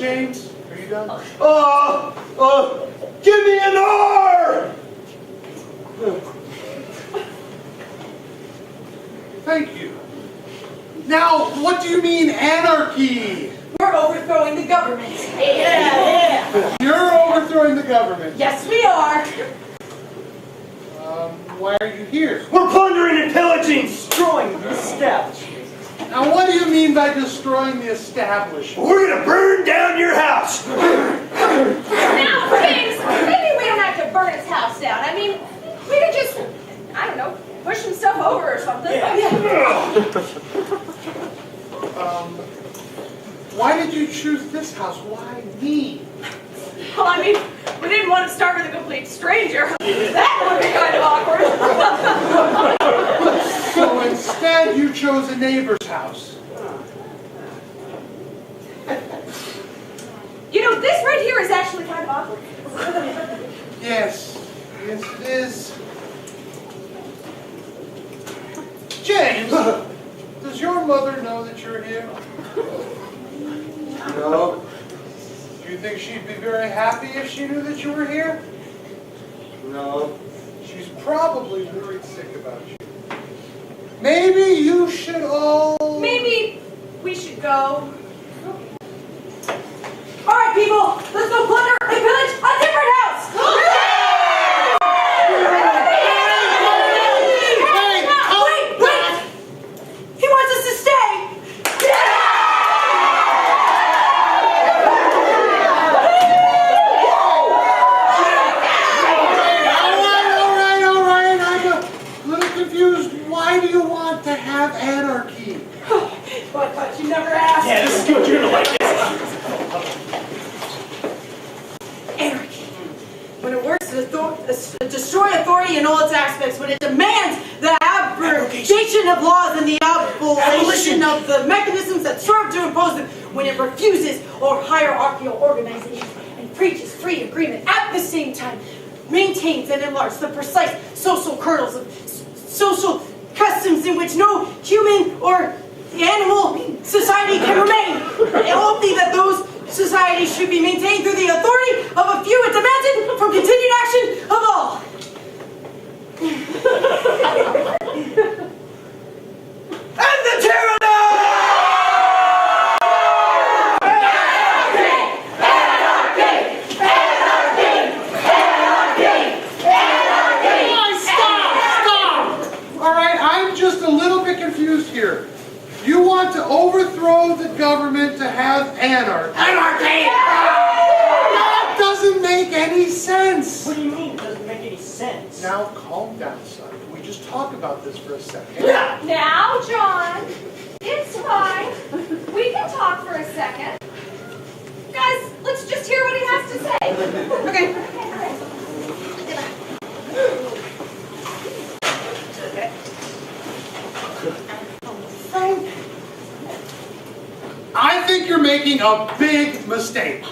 James, are you done? Give me an R! Thank you. Now, what do you mean anarchy? We're overthrowing the government. Yeah. You're overthrowing the government. Yes, we are. Why are you here? We're plundering and pillaging, destroying the establishment. Now, what do you mean by destroying the establishment? We're gonna burn down your house. Now, James, maybe we don't have to burn his house down. I mean, we could just, I don't know, push some stuff over or something. Why did you choose this house? Why me? Well, I mean, we didn't want to start with a complete stranger. That would be kind of awkward. So instead, you chose a neighbor's house. You know, this right here is actually kind of awkward. Yes, it is. James, does your mother know that you're here? No. Do you think she'd be very happy if she knew that you were here? No. She's probably worried sick about you. Maybe you should all... Maybe we should go. All right, people, let's go plunder and pillage a different house. Wait! He wants us to stay. All right. I'm a little confused. Why do you want to have anarchy? But you never asked. Yeah, this is good. You're gonna like this. Anarchy. When it works to destroy authority in all its aspects, when it demands the abrogation of laws and the abolition of the mechanisms that serve to impose them, when it refuses or hierarchical organization and preaches free agreement, at the same time maintains and enlarges the precise social kernels of social customs in which no human or animal society can remain. Only that those societies should be maintained through the authority of a few and demanded from continued action of all. And the tyranny! All right, I'm just a little bit confused here. You want to overthrow the government to have anarchy. Anarchy! That doesn't make any sense. What do you mean? It doesn't make any sense. Now, calm down, son. Can we just talk about this for a second? Now, John, it's fine. We can talk for a second. Guys, let's just hear what he has to say. Okay. I think you're making a big mistake.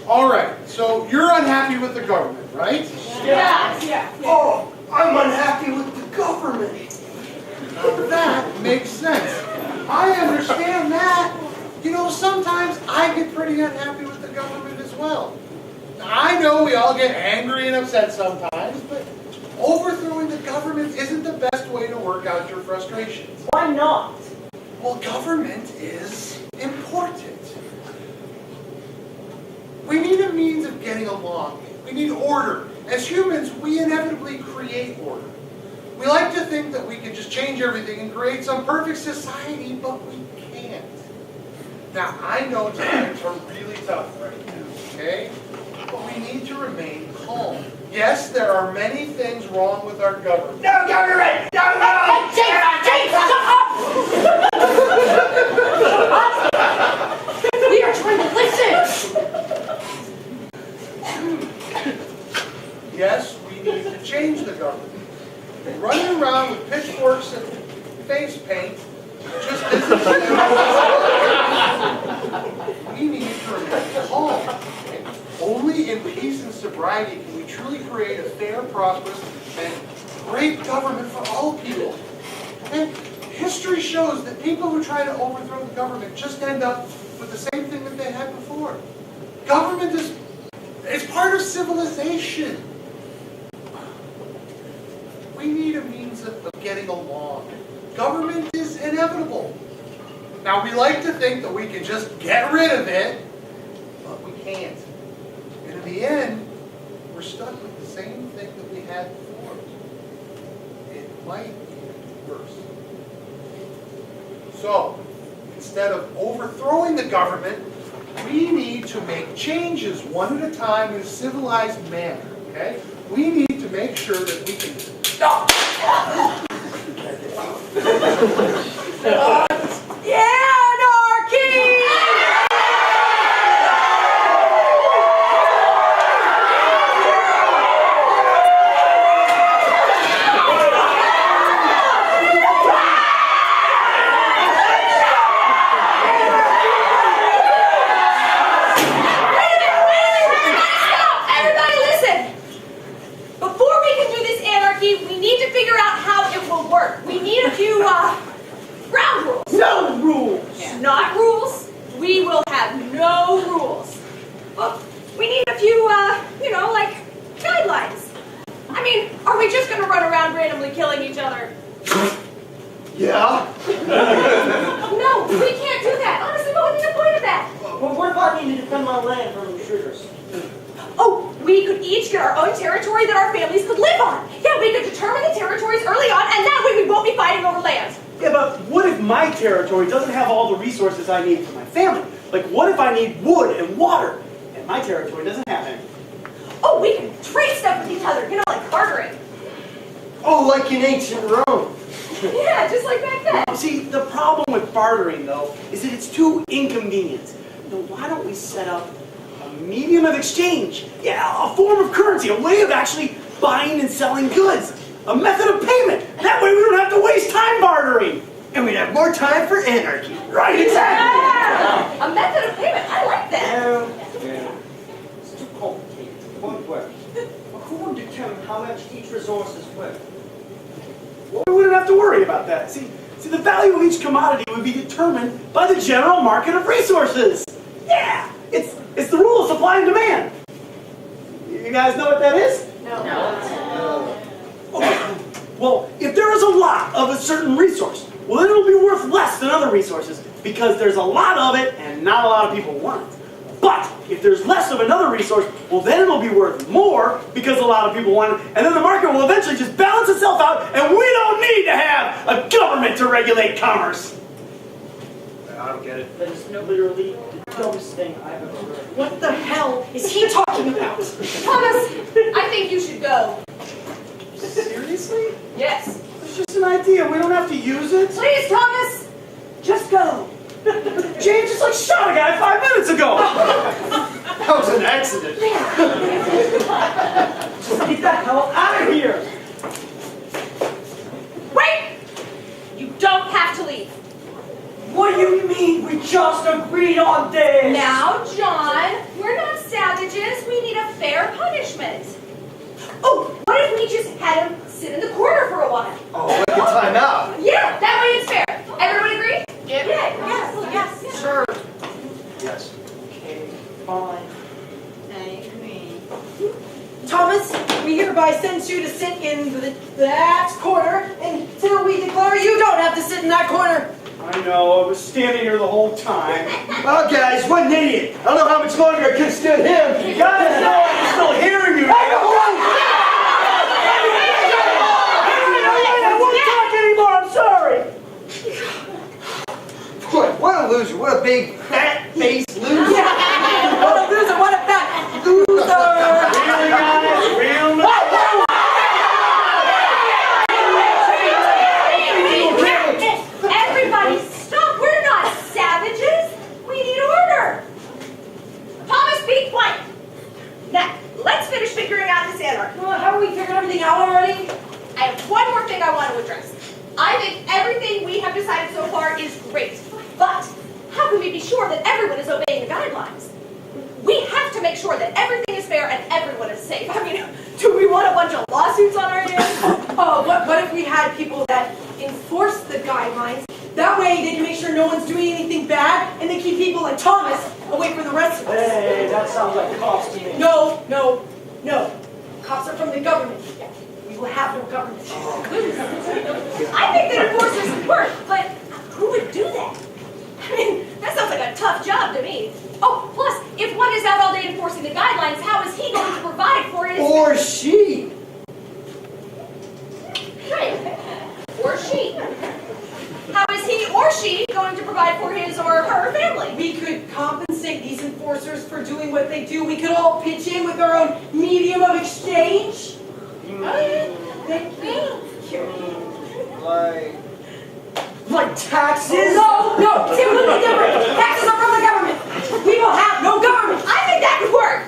All right, so you're unhappy with the government, right? Yeah. Oh, I'm unhappy with the government. That makes sense. I understand that. You know, sometimes I get pretty unhappy with the government as well. I know we all get angry and upset sometimes, but overthrowing the government isn't the best way to work out your frustrations. Why not? Well, government is important. We need a means of getting along. We need order. As humans, we inevitably create order. We like to think that we can just change everything and create some perfect society, but we can't. Now, I know times are really tough right now, okay? But we need to remain calm. Yes, there are many things wrong with our government. No government! No! James, shut up! We are trying to listen! Yes, we need to change the government. Running around with pitchforks and face paint just isn't We need to remain calm. Only in peace and sobriety can we truly create a fair, prosperous, and great government for all people. And history shows that people who try to overthrow the government just end up with the same thing that they had before. civilization. We need a means of getting along. Government is inevitable. Now, we like to think that we can just get rid of it, but we can't. And in the end, we're stuck with the same thing that we had before. It might be worse. So, instead of overthrowing the government, we need to make changes one at a time in a civilized manner, okay? We need to make sure that we can stop. Anarchy! Everybody listen! Before we can do this anarchy, we need to figure out how it will work. We need a few, ground rules. No rules! Not rules. We will have no rules. Well, we need a few, like guidelines. I mean, are we just gonna run around randomly killing each other? Yeah? No, we can't do that. Honestly, what would be the point of that? Well, what if I need to defend my land from intruders? Oh, we could each get our own territory that our families could live on. Yeah, we could determine the territories early on, and that way we won't be fighting over land. Yeah, but what if my territory doesn't have all the resources I need for my family? Like, what if I need wood and water, and my territory doesn't have any? Oh, we can trade stuff with each other, like bartering. Oh, like in ancient Rome. Yeah, just like back then. See, the problem with bartering, though, is that it's too inconvenient. Why don't we set up a medium of exchange? Yeah, a form of currency, a way of actually buying and selling goods. A method of payment. That way we don't have to waste time bartering. And we'd have more time for anarchy. Right, exactly. Yeah, a method of payment. I like that. It's too complicated. It won't work. Who would determine how much each resource is worth? Well, we wouldn't have to worry about that. See, the value of each commodity would be determined by the general market of resources. Yeah, it's the rule of supply and demand. You guys know what that is? No. Okay. Well, if there is a lot of a certain resource, well, then it'll be worth less than other resources because there's a lot of it and not a lot of people want it. But if there's less of another resource, well, then it'll be worth more because a lot of people want it, and then the market will eventually just balance itself out, and we don't need to have a government to regulate commerce. I don't get it. That is literally the dumbest thing I've ever heard. What the hell is he talking about? Thomas, I think you should go. Seriously? Yes. It's just an idea. We don't have to use it. Please, Thomas, just go. James just shot a guy 5 minutes ago. That was an accident. Just get the hell out of here. Wait! You don't have to leave. What do you mean? We just agreed on this. Now, John, we're not savages. We need a fair punishment. Oh, what if we just had him sit in the corner for a while? Oh, like a timeout. Yeah, that way it's fair. Everyone agree? Yeah. Yes. Sure. Yes. Okay, fine. Thomas, we hereby send you to sit in that corner until we declare you don't have to sit in that corner. I know, I was standing here the whole time. Well, guys, what an idiot. I don't know how much longer I can stand him. You guys know I'm still hearing you. Hey, no, I won't talk anymore, I'm sorry. What a loser. What a big, fat-faced loser. What a loser, what a fat loser. Really, guys? Real Everybody stop! We're not savages! We need order! Thomas, be quiet! Now, let's finish figuring out this anarchy. Well, haven't we figured everything out already? I have one more thing I want to address. I think everything we have decided so far is great, but how can we be sure that everyone is obeying the guidelines? We have to make sure that everything is fair and everyone is safe. I mean, do we want a bunch of lawsuits on our hands? Oh, what if we had people that enforce the guidelines? That way they can make sure no one's doing anything bad, and they keep people like Thomas away from the rest of us. Hey, that sounds like cops to me. No. No, cops are from the government. We will have no government. I think that enforcers would work, but who would do that? I mean, that sounds like a tough job to me. Oh, plus, if one is out all day enforcing the guidelines, how is he going to provide for his... Or she. Right. Or she. How is he or she going to provide for his or her family? We could compensate these enforcers for doing what they do. We could all pitch in with our own medium of exchange. Thank you. Like taxes? No, see, we're looking different. Taxes are from the government. We will have no government. I think that could work.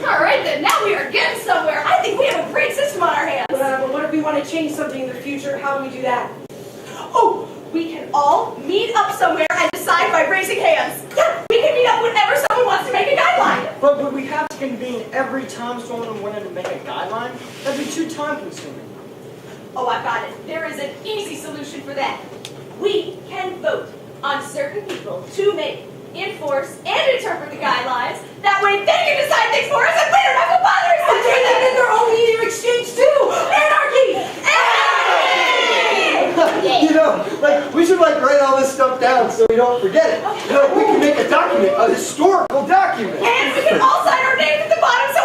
All right, then. Now we are getting somewhere. I think we have a great system on our hands. But what if we want to change something in the future? How do we do that? Oh, we can all meet up somewhere and decide by raising hands. Yeah, we can meet up whenever someone wants to make a guideline. But would we have to convene every time someone wanted to make a guideline? That'd be too time consuming. Oh, I've got it. There is an easy solution for that. We can vote on certain people to make, enforce, and interpret the guidelines. That way they can decide things for us and we don't have to bother And they can get their own medium of exchange too. Anarchy! You know, like, we should like write all this stuff down so we don't forget it. You know, we can make a document, a historical document. And we can all sign our names at the bottom so